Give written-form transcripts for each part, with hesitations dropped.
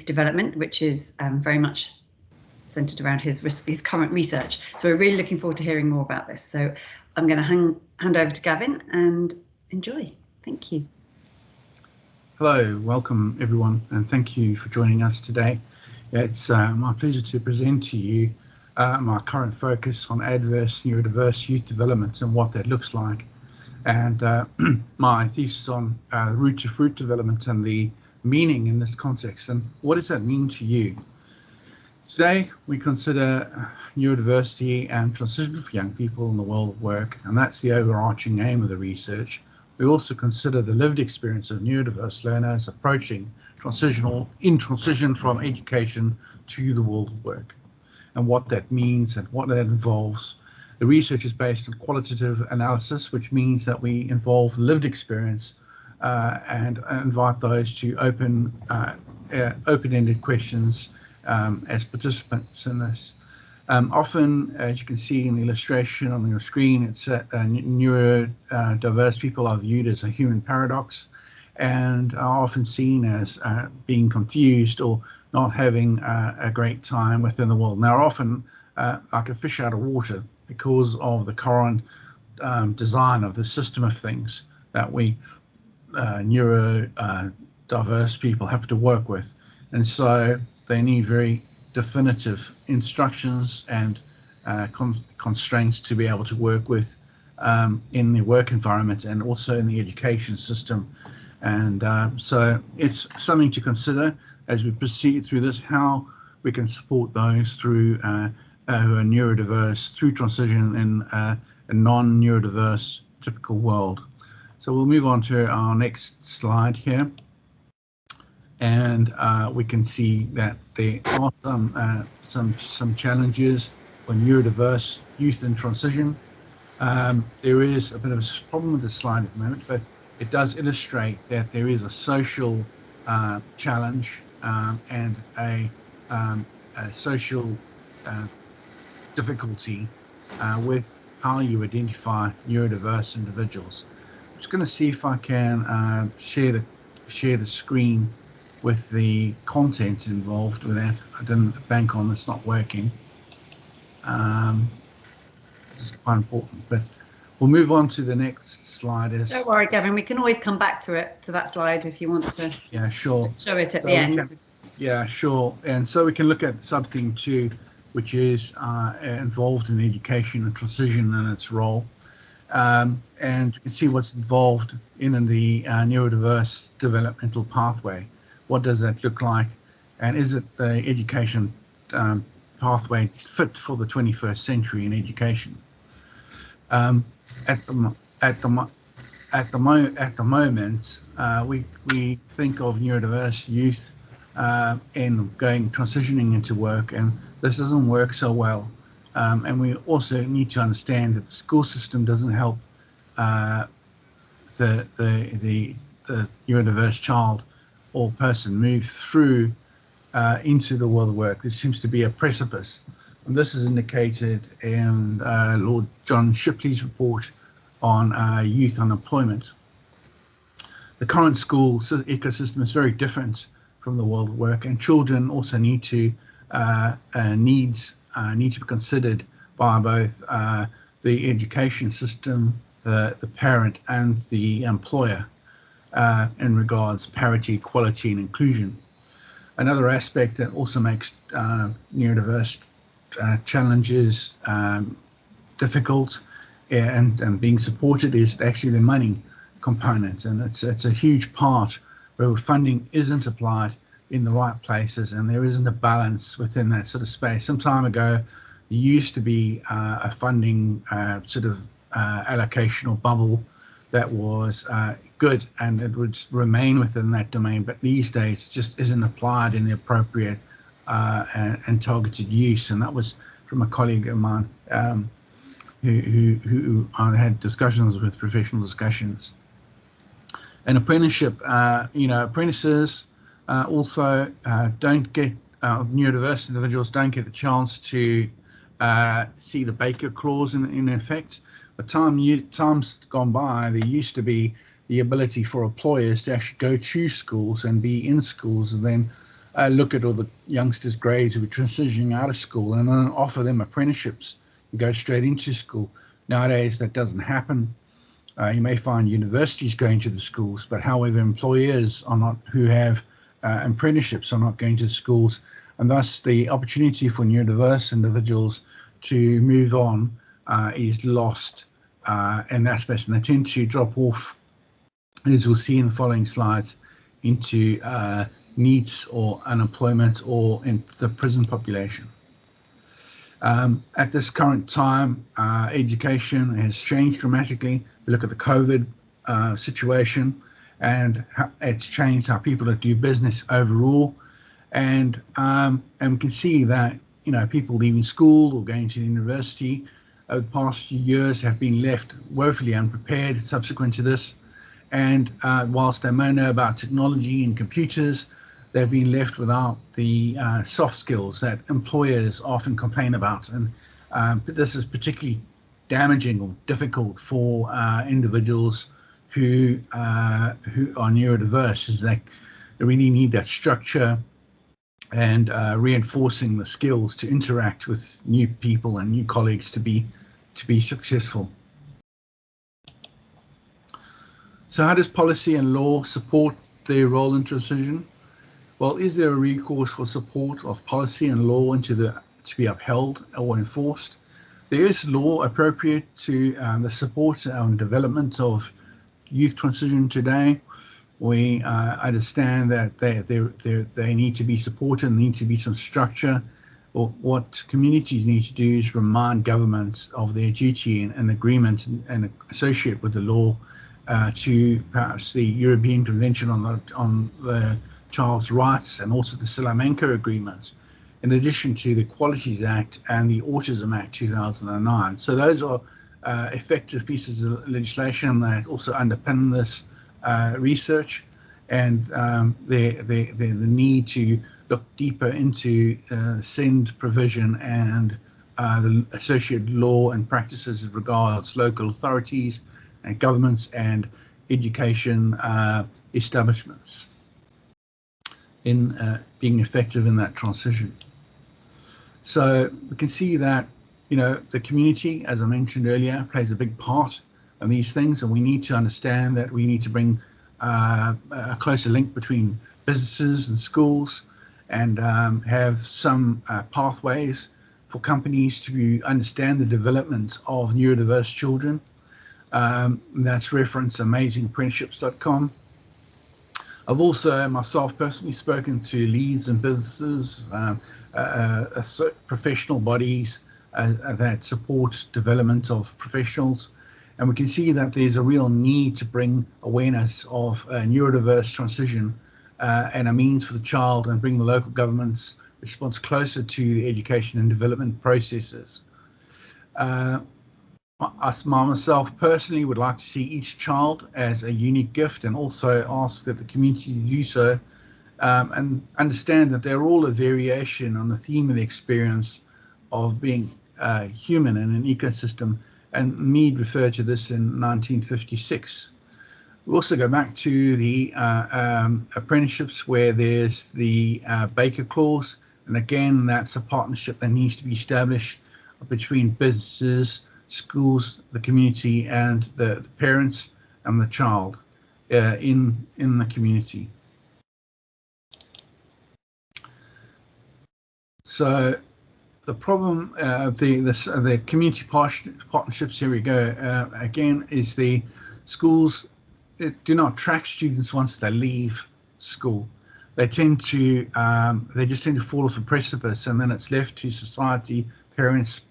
development, which is very much centered around his current research. So we're really looking forward to hearing more about this. So I'm going to hand over to Gavin and enjoy. Thank you. Hello, welcome everyone, and thank you for joining us today. It's my pleasure to present to you my current focus on adverse neurodiverse youth development and what that looks like, and my thesis on root to fruit development and the meaning in this context, and what does that mean to you? Today we consider neurodiversity and transition for young people in the world of work, and that's the overarching aim of the research. We also consider the lived experience of neurodiverse learners approaching transition from education to the world of work, and what that means and what that involves. The research is based on qualitative analysis, which means that we involve lived experience and invite those to open-ended questions as participants in this. Often, as you can see in the illustration on your screen, it's neurodiverse people are viewed as a human paradox and are often seen as being confused or not having a great time within the world. Now, often like a fish out of water because of the current design of the system of things that we neurodiverse people have to work with. And so they need very definitive instructions and constraints to be able to work with in the work environment and also in the education system. And so it's something to consider as we proceed through this, how we can support those through who are neurodiverse through transition in a non-neurodiverse typical world. So we'll move on to our next slide here. And we can see that there are some challenges for neurodiverse youth in transition. There is a bit of a problem with the slide at the moment, but it does illustrate that there is a social challenge and a social difficulty with how you identify neurodiverse individuals. I'm just going to see if I can share the screen with the content involved with that. I didn't bank on this not working. This is quite important, but we'll move on to the next slide. Don't worry, Gavin, we can always come back to that slide if you want to. Yeah, sure. Show it at the end. Yeah, sure. And so we can look at sub-theme 2, which is involved in education and transition and its role. And you can see what's involved in the neurodiverse developmental pathway. What does that look like? And is it the education pathway fit for the 21st century in education? At the moment, we think of neurodiverse youth in transitioning into work, and this doesn't work so well. And we also need to understand that the school system doesn't help the neurodiverse child or person move through into the world of work. There seems to be a precipice, and this is indicated in Lord John Shipley's report on youth unemployment. The current school ecosystem is very different from the world of work, and children also need to be considered by both the education system, the parent, and the employer in regards parity, equality, and inclusion. Another aspect that also makes neurodiverse challenges difficult and being supported is actually the money component, and it's a huge part where funding isn't applied in the right places, and there isn't a balance within that sort of space. Some time ago, there used to be a funding allocation or bubble that was good, and it would remain within that domain, but these days it just isn't applied in the appropriate and targeted use. And that was from a colleague of mine who I had discussions with, professional discussions. And apprenticeship, apprentices also don't get, neurodiverse individuals don't get the chance to see the Baker Clause in effect. But time's gone by, there used to be the ability for employers to actually go to schools and be in schools and then look at all the youngsters' grades who are transitioning out of school and then offer them apprenticeships and go straight into school. Nowadays, that doesn't happen. You may find universities going to the schools, but however, employers are not, who have apprenticeships are not going to schools, and thus the opportunity for neurodiverse individuals to move on is lost in that space, and they tend to drop off, as we'll see in the following slides, into NEETs or unemployment or in the prison population. At this current time, education has changed dramatically. We look at the COVID situation, and it's changed how people do business overall. And we can see that, you know, people leaving school or going to university over the past few years have been left woefully unprepared subsequent to this. And whilst they may know about technology and computers, they've been left without the soft skills that employers often complain about. And but this is particularly damaging or difficult for individuals who are neurodiverse, is that they really need that structure and reinforcing the skills to interact with new people and new colleagues to be successful. So how does policy and law support their role in transition? Well, is there a recourse for support of policy and law to be upheld or enforced? There is law appropriate to the support and development of youth transition today. We understand that they need to be supported, need to be some structure. Or what communities need to do is remind governments of their duty and agreement and associate with the law to perhaps the European Convention on the Child's Rights and also the Salamanca Agreement, in addition to the Equalities Act and the Autism Act 2009. So those are effective pieces of legislation that also underpin this research, and the need to look deeper into SEND provision and the associated law and practices as regards local authorities and governments and education establishments in being effective in that transition. So we can see that, you know, the community, as I mentioned earlier, plays a big part in these things, and we need to understand that we need to bring a closer link between businesses and schools, and have some pathways for companies to understand the development of neurodiverse children. That's reference amazingapprenticeships.com. I've also myself personally spoken to leads and businesses, professional bodies that support development of professionals, and we can see that there's a real need to bring awareness of neurodiverse transition and a means for the child, and bring the local government's response closer to the education and development processes. Myself personally would like to see each child as a unique gift, and also ask that the community do so, and understand that they're all a variation on the theme of the experience of being human in an ecosystem, and Mead referred to this in 1956. We also go back to the apprenticeships, where there's the Baker Clause, and again that's a partnership that needs to be established between businesses, schools, the community, and the parents and the child in the community. So the problem, the community partnerships, here we go, again, is the schools do not track students once they leave school. They tend to, they just tend to fall off a precipice, and then it's left to society, parents,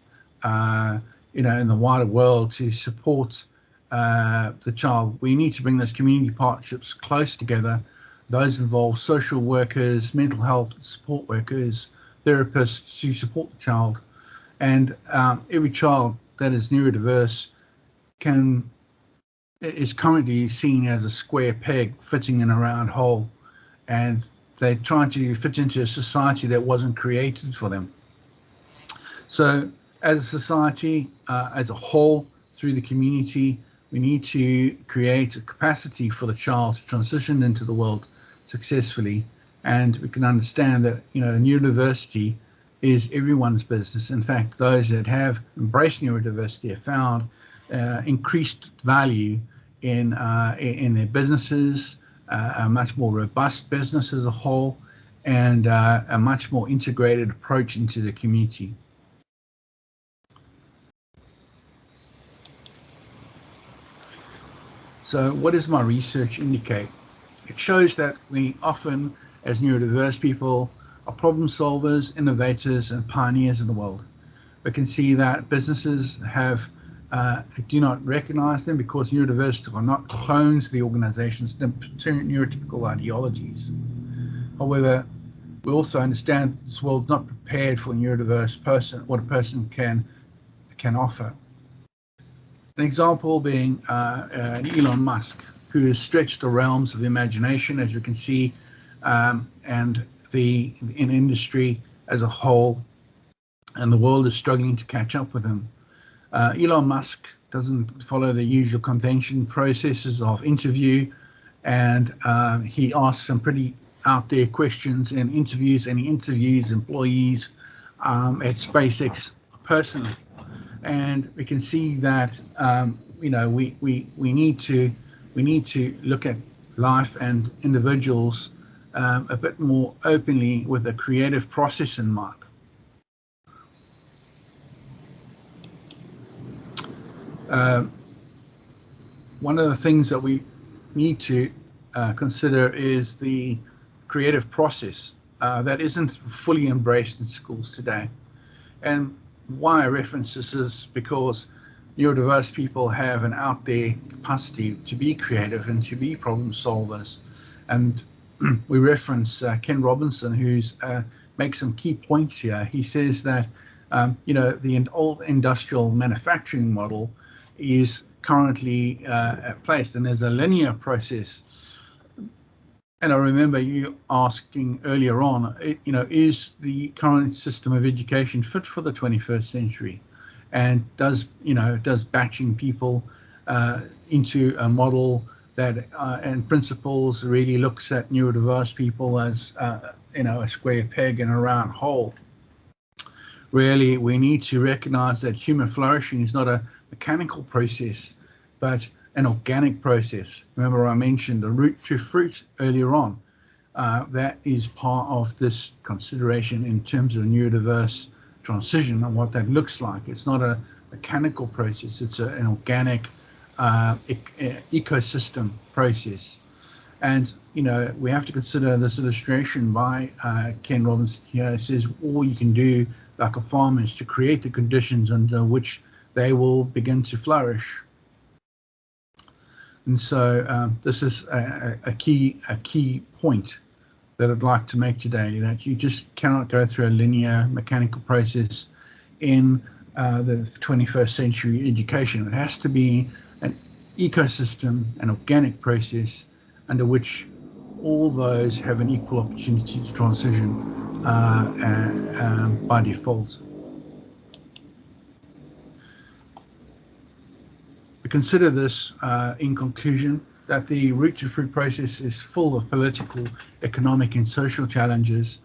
you know, in the wider world to support the child. We need to bring those community partnerships close together. Those involve social workers, mental health support workers, therapists to support the child. And every child that is neurodiverse is currently seen as a square peg fitting in a round hole, and they're trying to fit into a society that wasn't created for them. So as a society, as a whole, through the community, we need to create a capacity for the child to transition into the world successfully, And we can understand that, neurodiversity is everyone's business. In fact, those that have embraced neurodiversity have found increased value in their businesses, a much more robust business as a whole, and a much more integrated approach into the community. So what does my research indicate? It shows that we often, as neurodiverse people, are problem solvers, innovators, and pioneers in the world. We can see that businesses do not recognize them because neurodiverse are not clones of the organization's neurotypical ideologies. However, we also understand that this world is not prepared for a neurodiverse person, what a person can offer. An example being Elon Musk, who has stretched the realms of imagination, as we can see, and in industry as a whole, and the world is struggling to catch up with him. Elon Musk doesn't follow the usual convention processes of interview, and he asks some pretty out there questions in interviews, and he interviews employees at SpaceX personally. And we can see that we need to look at life and individuals a bit more openly with a creative process in mind. One of the things that we need to consider is the creative process that isn't fully embraced in schools today. And why I reference this is because neurodiverse people have an out there capacity to be creative and to be problem solvers. And we reference Ken Robinson, who's makes some key points here. He says that the old industrial manufacturing model is currently placed, and there's a linear process. And I remember you asking earlier on, is the current system of education fit for the 21st century? And does batching people into a model that and principles really looks at neurodiverse people as a square peg in a round hole? Really, we need to recognize that human flourishing is not a mechanical process, but an organic process. Remember, I mentioned the root to fruit earlier on. That is part of this consideration in terms of neurodiverse transition and what that looks like. It's not a mechanical process, it's an organic ecosystem process. And we have to consider this illustration by Ken Robinson here. It says all you can do like a farmer is to create the conditions under which they will begin to flourish. And so this is a key point that I'd like to make today, that you just cannot go through a linear mechanical process in the 21st century education. It has to be an ecosystem, an organic process under which all those have an equal opportunity to transition by default. We consider this in conclusion, that the root to fruit process is full of political, economic and social challenges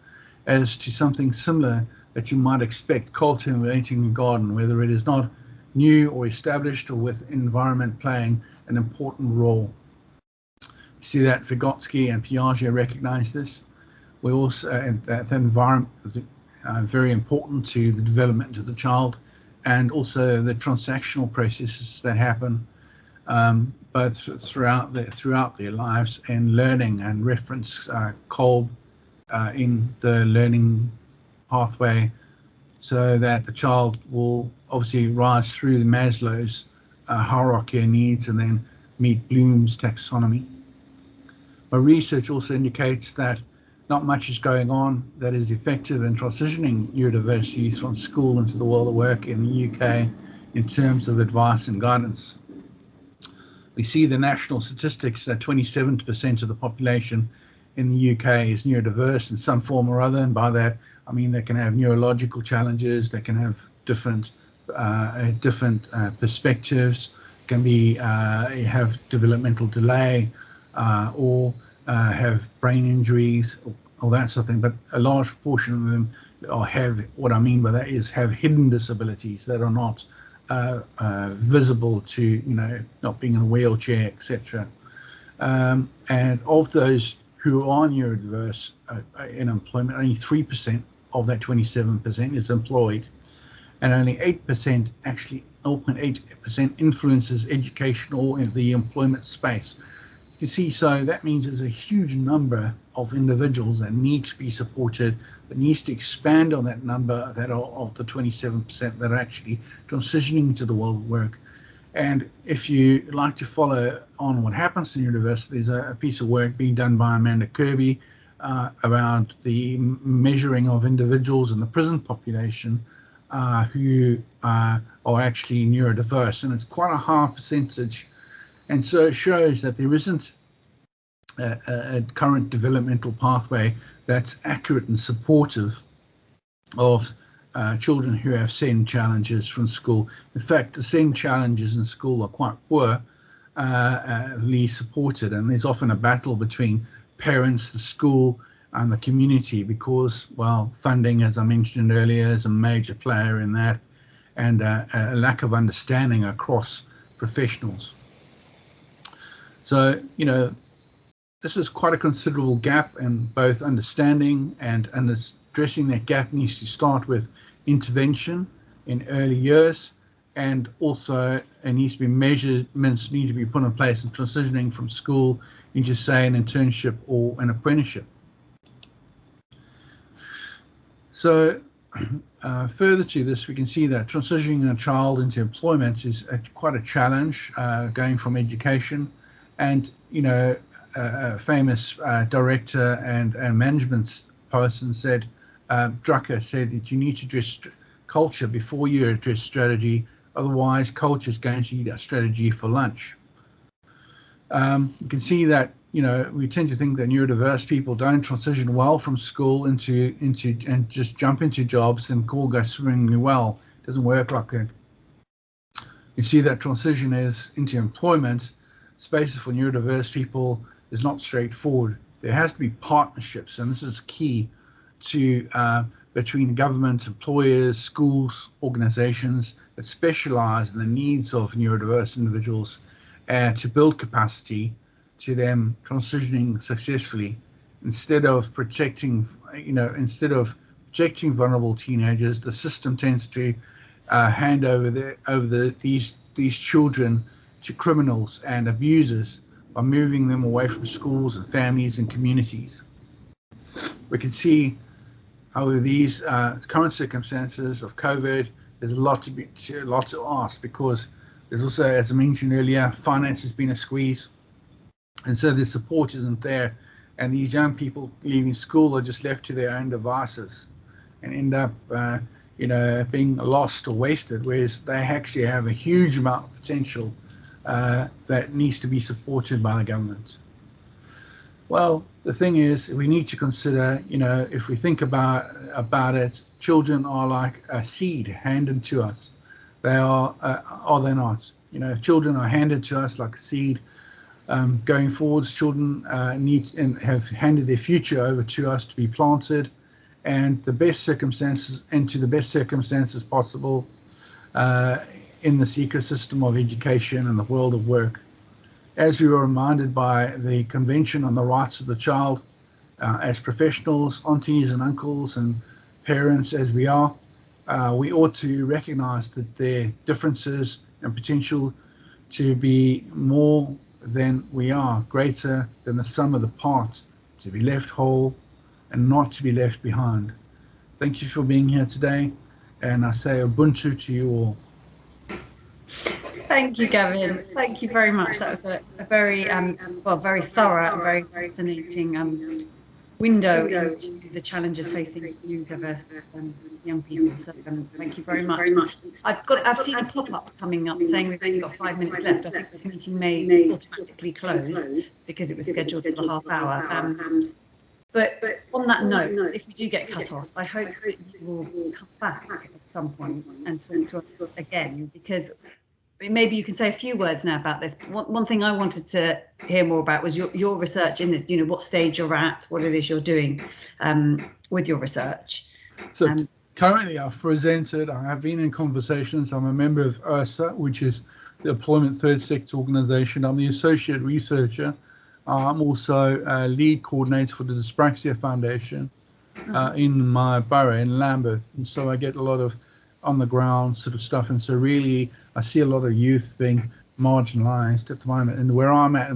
as to something similar that you might expect cultivating a garden, whether it is not new or established or with environment playing an important role. You see that Vygotsky and Piaget recognize this. We also, that environment is very important to the development of the child, and also the transactional processes that happen both throughout their lives, and learning, and reference Kolb in the learning pathway, so that the child will obviously rise through the Maslow's hierarchy of needs and then meet Bloom's taxonomy. My research also indicates that not much is going on that is effective in transitioning neurodiverse youth from school into the world of work in the UK in terms of advice and guidance. We see the national statistics that 27% of the population in the UK is neurodiverse in some form or other, and by that I mean they can have neurological challenges, they can have different perspectives, can be have developmental delay, or have brain injuries, or that sort of thing, but a large proportion of them have, what I mean by that is have hidden disabilities that are not visible to, you know, not being in a wheelchair, etc. And of those who are neurodiverse in employment, only 3% of that 27% is employed, and only 8% actually, 0.8% influences education or in the employment space. You see, so that means there's a huge number of individuals that need to be supported, that needs to expand on that number that are of the 27% that are actually transitioning to the world of work. And if you like to follow on what happens in university, there's a piece of work being done by Amanda Kirby around the measuring of individuals in the prison population who are actually neurodiverse, and it's quite a high percentage. And so it shows that there isn't a current developmental pathway that's accurate and supportive of children who have SEND challenges from school. In fact, the SEND challenges in school are quite poorly supported, and there's often a battle between parents, the school, and the community because, well, funding, as I mentioned earlier, is a major player in that, and a lack of understanding across professionals. So, you know, this is quite a considerable gap in both understanding and addressing that gap needs to start with intervention in early years, and also it needs to be measurements need to be put in place in transitioning from school into, say, an internship or an apprenticeship. So further to this, we can see that transitioning a child into employment is quite a challenge, going from education. And, you know, a famous director and management person said, Drucker said that you need to address culture before you address strategy. Otherwise, culture is going to eat that strategy for lunch. You can see that, you know, we tend to think that neurodiverse people don't transition well from school into and just jump into jobs and all go swimmingly well. It doesn't work like that. You see that transition is into employment. Spaces for neurodiverse people is not straightforward. There has to be partnerships, and this is key to between government, employers, schools, organizations that specialize in the needs of neurodiverse individuals to build capacity to them transitioning successfully, instead of protecting vulnerable teenagers. The system tends to hand over these children to criminals and abusers by moving them away from schools and families and communities. We can see how these current circumstances of COVID, there's a lot to ask, because there's also, as I mentioned earlier, finance has been a squeeze, and so the support isn't there, and these young people leaving school are just left to their own devices and end up being lost or wasted, whereas they actually have a huge amount of potential that needs to be supported by the government. Well, the thing is, we need to consider, if we think about it, children are like a seed handed to us. They are they not? Children are handed to us like a seed. Going forwards, children need and have handed their future over to us to be planted, and the best circumstances possible in this ecosystem of education and the world of work. As we were reminded by the Convention on the Rights of the Child, as professionals, aunties and uncles and parents as we are, we ought to recognize that their differences and potential to be more than we are, greater than the sum of the parts, to be left whole and not to be left behind. Thank you for being here today, and I say Ubuntu to you all. Thank you, Gavin. Thank you very much. That was a very very thorough and very fascinating window into the challenges facing neurodiverse young people. So thank you very much. I've seen a pop-up coming up saying we've only got 5 minutes left. I think this meeting may automatically close because it was scheduled for the half hour. But on that note, if we do get cut off, I hope that you will come back at some point and talk to us again, because maybe you can say a few words now about this. One thing I wanted to hear more about was your research in this, what stage you're at, what it is you're doing with your research. So currently I've presented, I have been in conversations. I'm a member of IRSA, which is the Employment Third Sector Organisation. I'm the associate researcher. I'm also a lead coordinator for the Dyspraxia Foundation in my borough in Lambeth. And so I get a lot of on the ground sort of stuff. And so really, I see a lot of youth being marginalised at the moment. And where I'm at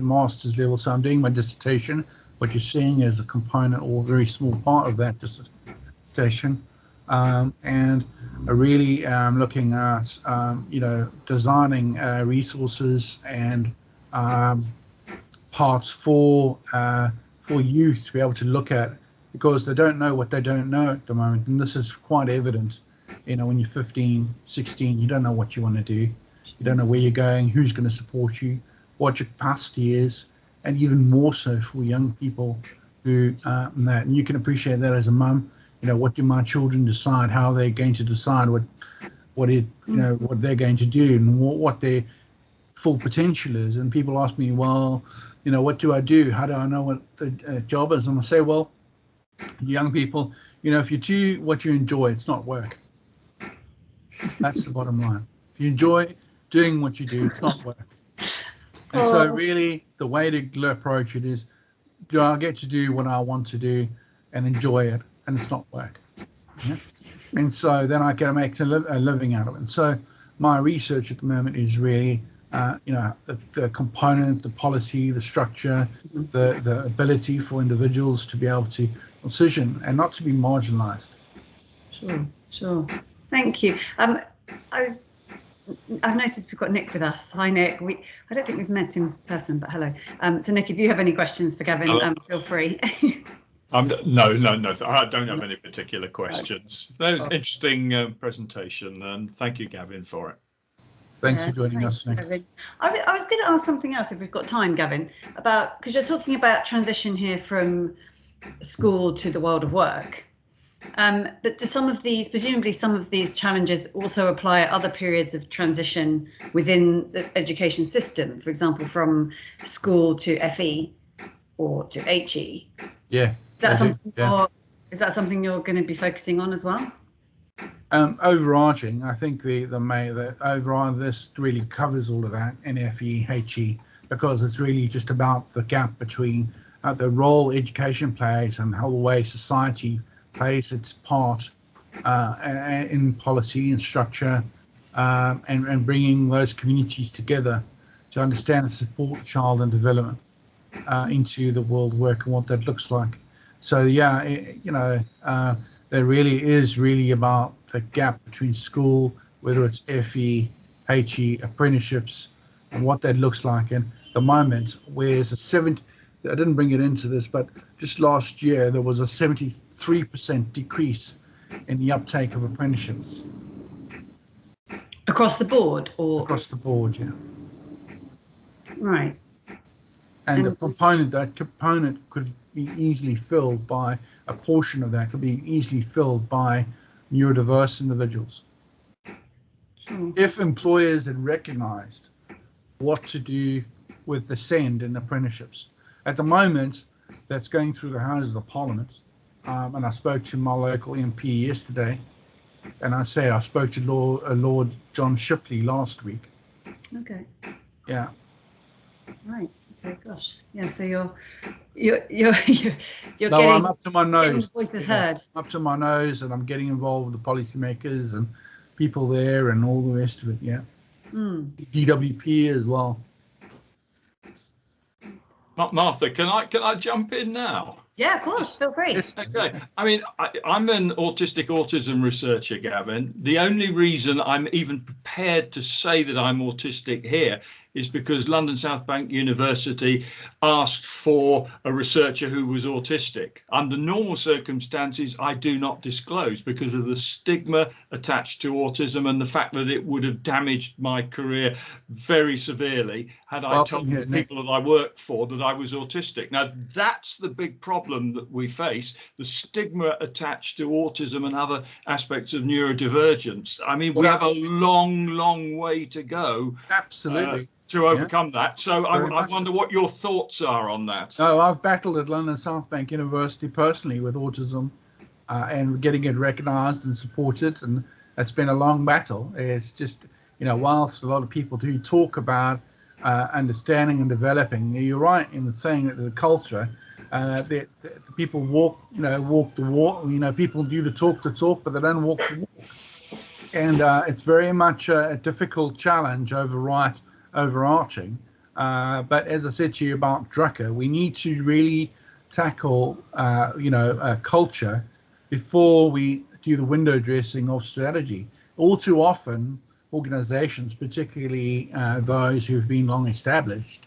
master's level, so I'm doing my dissertation. What you're seeing is a component or a very small part of that dissertation. And I really looking at, designing resources and parts for youth to be able to look at, because they don't know what they don't know at the moment. And this is quite evident, when you're 15, 16, you don't know what you want to do. You don't know where you're going, who's going to support you, what your capacity is, and even more so for young people who that. And you can appreciate that as a mum. What do my children decide? How they're going to decide what they're going to do and what their full potential is. And people ask me, well, what do I do? How do I know what a job is? And I say, well, young people, if you do what you enjoy, it's not work. That's the bottom line. If you enjoy doing what you do, it's not work. And so really the way to approach it is, do I get to do what I want to do and enjoy it, and it's not work? Yeah? And so then I can make a living out of it. And so my research at the moment is really, the component, the policy, the structure, the ability for individuals to be able to transition and not to be marginalised. Sure. Thank you. I've noticed we've got Nick with us. Hi, Nick. I don't think we've met in person, but hello. So, Nick, if you have any questions for Gavin, feel free. No. I don't have any particular questions. That was an interesting presentation, and thank you, Gavin, for it. Thanks for joining us, Nick. Gavin. I was going to ask something else if we've got time, Gavin, because you're talking about transition here from school to the world of work. But do presumably some of these challenges also apply at other periods of transition within the education system, for example, from school to FE or to HE? Yeah. Is that something you're going to be focusing on as well? Overarching, I think the overall this really covers all of that in FE, HE, because it's really just about the gap between the role education plays and how the way society plays its part in policy and structure, and bringing those communities together to understand and support child and development into the world of work and what that looks like. So there really is about the gap between school, whether it's FE, HE, apprenticeships, and what that looks like. And the moment, where's I didn't bring it into this, but just last year there was a 73% decrease in the uptake of apprenticeships. Across the board, or across the board, yeah. Right. And that component could be easily filled by a portion of that could be easily filled by neurodiverse individuals. Sure. If employers had recognised what to do with the send in apprenticeships. At the moment, that's going through the Houses of Parliament, and I spoke to my local MP yesterday, and I spoke to Lord John Shipley last week. Okay. Yeah. Right. Okay. Gosh. Yeah. So you're getting. I'm up to my nose. Getting voices heard. Up to my nose, and I'm getting involved with the policymakers and people there, and all the rest of it. Yeah. DWP as well. Martha, can I jump in now? Yeah, of course. Feel free. Okay. I mean, I'm an autism researcher, Gavin. The only reason I'm even prepared to say that I'm autistic here is because London South Bank University asked for a researcher who was autistic. Under normal circumstances, I do not disclose because of the stigma attached to autism and the fact that it would have damaged my career very severely had I told the people that I worked for that I was autistic. Now, that's the big problem that we face, the stigma attached to autism and other aspects of neurodivergence. I mean, we have a long way to go. Absolutely. To overcome that. So I wonder what your thoughts are on that. Oh, I've battled at London South Bank University personally with autism and getting it recognised and supported, and it's been a long battle. It's just, you know, whilst a lot of people do talk about understanding and developing, you're right in saying that the culture, the people walk the walk. You know, people do the talk, but they don't walk the walk. And it's very much a difficult challenge overarching. But as I said to you about Drucker, we need to really tackle, culture before we do the window dressing of strategy. All too often, organizations, particularly those who've been long established,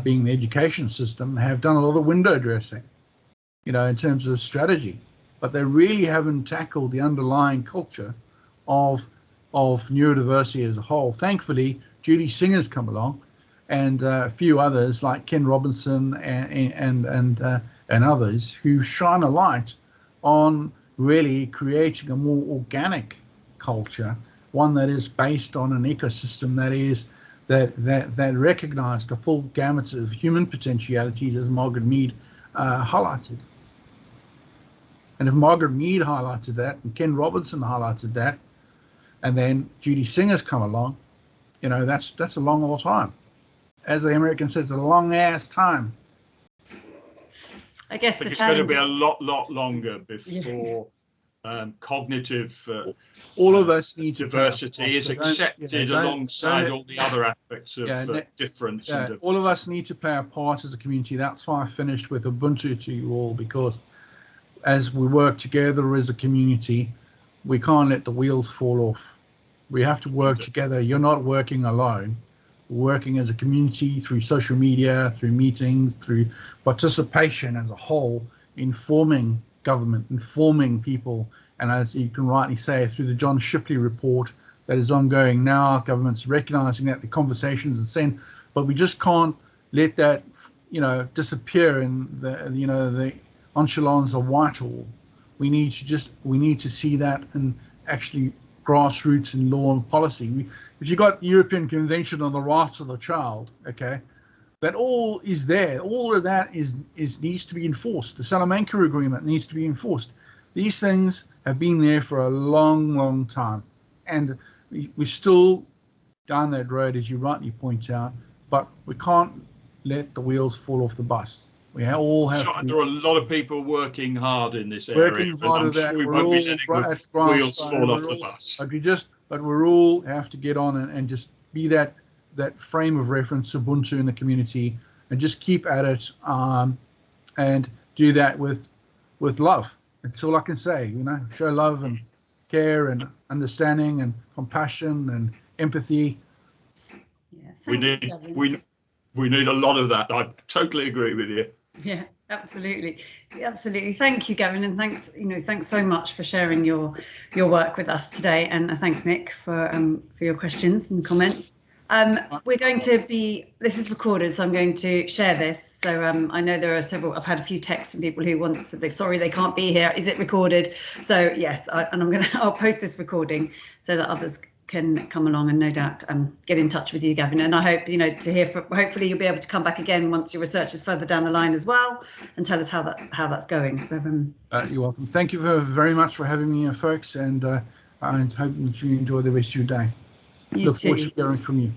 being the education system, have done a lot of window dressing, you know, in terms of strategy, but they really haven't tackled the underlying culture of neurodiversity as a whole. Thankfully, Judy Singer's come along, and a few others like Ken Robinson and others who shine a light on really creating a more organic culture, one that is based on an ecosystem that recognises the full gamut of human potentialities, as Margaret Mead highlighted. And if Margaret Mead highlighted that, and Ken Robinson highlighted that, and then Judy Singer's come along, you know, that's a long old time. As the American says, a long ass time. I guess but it's going to be a lot longer before cognitive all of us need diversity is accepted alongside all the other aspects of difference. All of us need to play our part as a community. That's why I finished with Ubuntu to you all, because as we work together as a community, we can't let the wheels fall off. We have to work together. You're not working alone. We're working as a community through social media, through meetings, through participation as a whole, informing government, informing people. And as you can rightly say, through the John Shipley report that is ongoing now, government's recognizing that, the conversations are saying, but we just can't let that, you know, disappear in the enchilades of Whitehall. We need to see that in actually grassroots in law and policy. If you got European Convention on the Rights of the Child, okay, that all is there. All of that needs to be enforced. The Salamanca Agreement needs to be enforced. These things have been there for a long time, and we're still down that road, as you rightly point out, but we can't let the wheels fall off the bus. We all have to. There are a lot of people working hard in this area. Working hard at that. We won't be letting the wheels fall off the bus. But we all have to get on and just be that frame of reference, Ubuntu in the community, and just keep at it, and do that with love. That's all I can say. You know, show love and care and understanding and compassion and empathy. Yeah, we need a lot of that. I totally agree with you. Yeah, absolutely. Thank you, Gavin, and thanks so much for sharing your work with us today, and thanks, Nick, for your questions and comments. We're going to be, this is recorded, so I'm going to share this. So I know there are several, I've had a few texts from people who want to, sorry, they can't be here. Is it recorded? So yes, I'll post this recording so that others can come along and no doubt get in touch with you, Gavin. And I hope, to hear from, hopefully you'll be able to come back again once your research is further down the line as well, and tell us how that's going. So you're welcome. Thank you very much for having me here, folks, and I hope that you enjoy the rest of your day. Look forward to hearing from you.